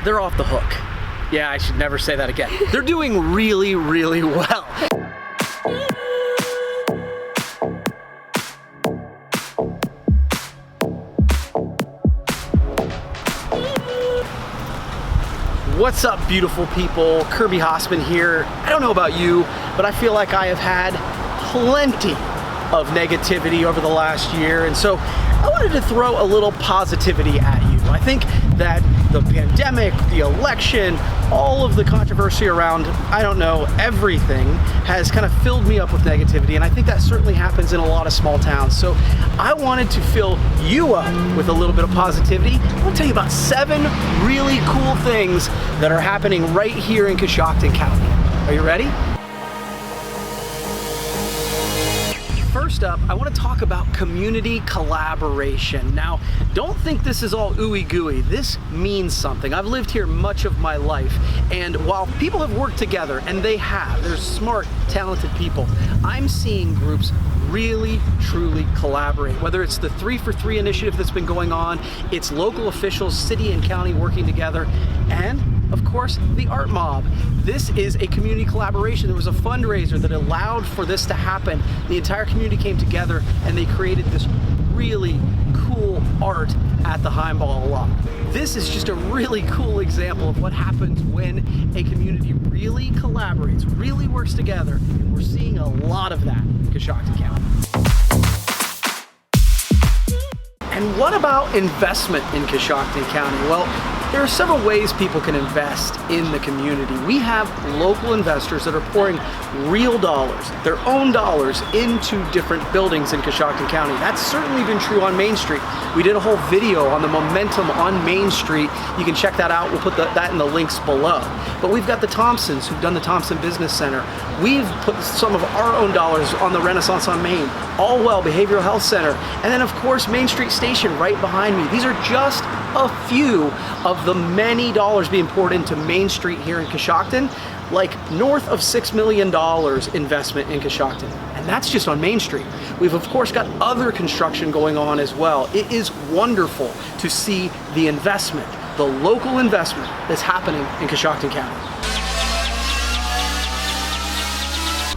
they're off the hook. Yeah, I should never say that again. They're doing really, really well. What's up, beautiful people? Kirby Hasseman here. I don't know about you, but I feel like I have had plenty of negativity over the last year, and so I wanted to throw a little positivity at you. I think that the pandemic, the election, all of the controversy around, I don't know, everything has kind of filled me up with negativity, and I think that certainly happens in a lot of small towns. So I wanted to fill you up with a little bit of positivity. I want to tell you about 7 really cool things that are happening right here in Coshocton County. Are you ready? First up, I want to talk about community collaboration. Now, don't think this is all ooey gooey. This means something. I've lived here much of my life, and while people have worked together, and they have, they're smart, talented people, I'm seeing groups really, truly collaborate. Whether it's the 3 for 3 initiative that's been going on, it's local officials, city and county working together, and of course, the Art Mob. This is a community collaboration. There was a fundraiser that allowed for this to happen. The entire community came together and they created this really cool art at the Heimball lot. This is just a really cool example of what happens when a community really collaborates, really works together, and we're seeing a lot of that in Coshocton County. And what about investment in Coshocton County? Well, there are several ways people can invest in the community. We have local investors that are pouring real dollars, their own dollars, into different buildings in Coshocton County. That's certainly been true on Main Street. We did a whole video on the momentum on Main Street. You can check that out. We'll put that in the links below. But we've got the Thompsons who've done the Thompson Business Center. We've put some of our own dollars on the Renaissance on Main, Allwell Behavioral Health Center, and then of course Main Street Station right behind me. These are just a few of the many dollars being poured into Main Street here in Coshocton, like north of $6 million investment in Coshocton. And that's just on Main Street. We've of course got other construction going on as well. It is wonderful to see the investment, the local investment that's happening in Coshocton County.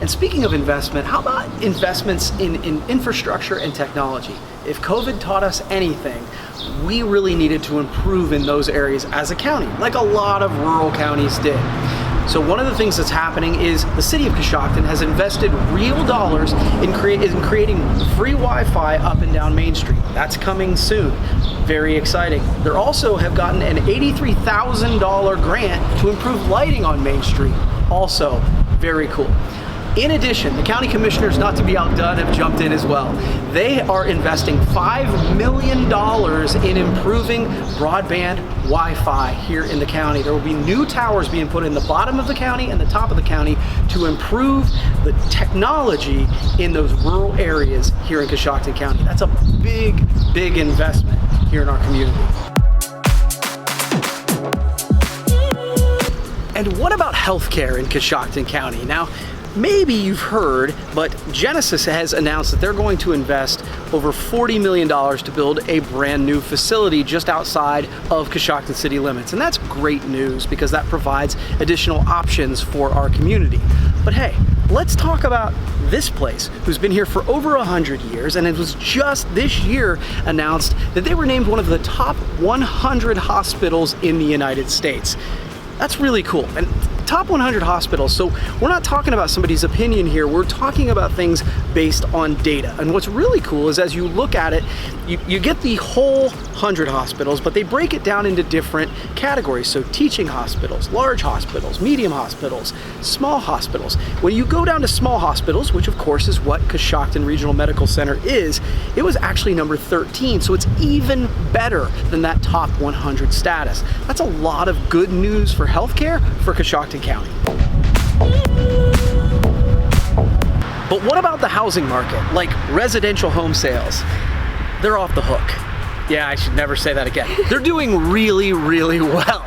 And speaking of investment, how about investments in infrastructure and technology? If COVID taught us anything, we really needed to improve in those areas as a county, like a lot of rural counties did. So one of the things that's happening is the city of Coshocton has invested real dollars in creating free Wi-Fi up and down Main Street. That's coming soon. Very exciting. They also have gotten an $83,000 grant to improve lighting on Main Street. Also very cool. In addition, the county commissioners, not to be outdone, have jumped in as well. They are investing $5 million in improving broadband Wi-Fi here in the county. There will be new towers being put in the bottom of the county and the top of the county to improve the technology in those rural areas here in Coshocton County. That's a big, big investment here in our community. And what about healthcare in Coshocton County? Now, maybe you've heard, but Genesis has announced that they're going to invest over $40 million to build a brand new facility just outside of Coshocton city limits. And that's great news because that provides additional options for our community. But hey, let's talk about this place, who's been here for over 100 years, and it was just this year announced that they were named one of the top 100 hospitals in the United States. That's really cool. And top 100 hospitals, so we're not talking about somebody's opinion here, we're talking about things based on data. And what's really cool is as you look at it, you get the whole 100 hospitals, but they break it down into different categories. So teaching hospitals, large hospitals, medium hospitals, small hospitals. When you go down to small hospitals, which of course is what Coshocton Regional Medical Center is, it was actually number 13, so it's even better than that top 100 status. That's a lot of good news for healthcare for Coshocton County. But what about the housing market, like residential home sales? They're off the hook. Yeah, I should never say that again. They're doing really, really well.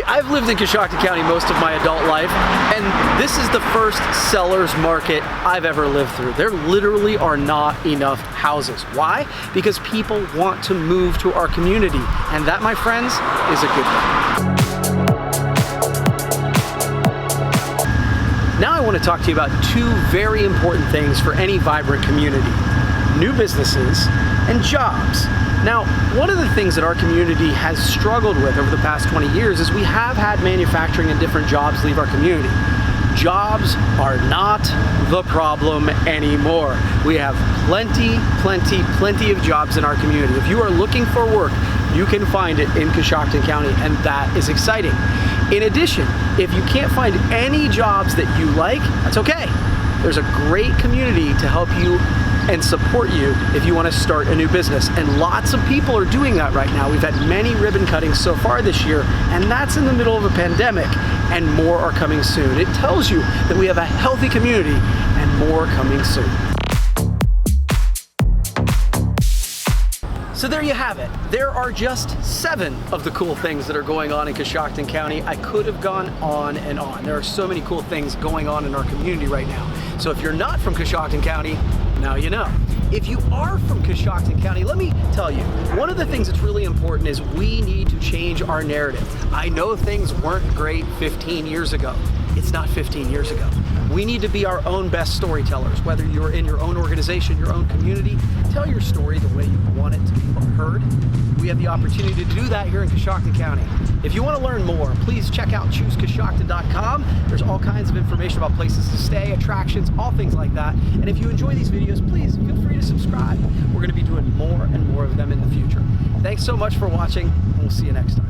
I've lived in Coshocton County most of my adult life, and this is the first seller's market I've ever lived through. There literally are not enough houses. Why? Because people want to move to our community, and that, my friends, is a good thing. I want to talk to you about two very important things for any vibrant community: new businesses and jobs. Now, one of the things that our community has struggled with over the past 20 years is we have had manufacturing and different jobs leave our community. Jobs are not the problem anymore. We have plenty of jobs in our community. If you are looking for work, you can find it in Coshocton County, and that is exciting. In addition, if you can't find any jobs that you like, that's okay. There's a great community to help you and support you if you want to start a new business. And lots of people are doing that right now. We've had many ribbon cuttings so far this year, and that's in the middle of a pandemic, and more are coming soon. It tells you that we have a healthy community and more coming soon. So there you have it. There are just 7 of the cool things that are going on in Coshocton County. I could have gone on and on. There are so many cool things going on in our community right now. So if you're not from Coshocton County, now you know. If you are from Coshocton County, let me tell you, one of the things that's really important is we need to change our narrative. I know things weren't great 15 years ago. It's not 15 years ago. We need to be our own best storytellers, whether you're in your own organization, your own community. Tell your story the way you want it to be heard. We have the opportunity to do that here in Coshocton County. If you want to learn more, please check out choosecoshocton.com. There's all kinds of information about places to stay, attractions, all things like that. And if you enjoy these videos, please feel free to subscribe. We're going to be doing more and more of them in the future. Thanks so much for watching, and we'll see you next time.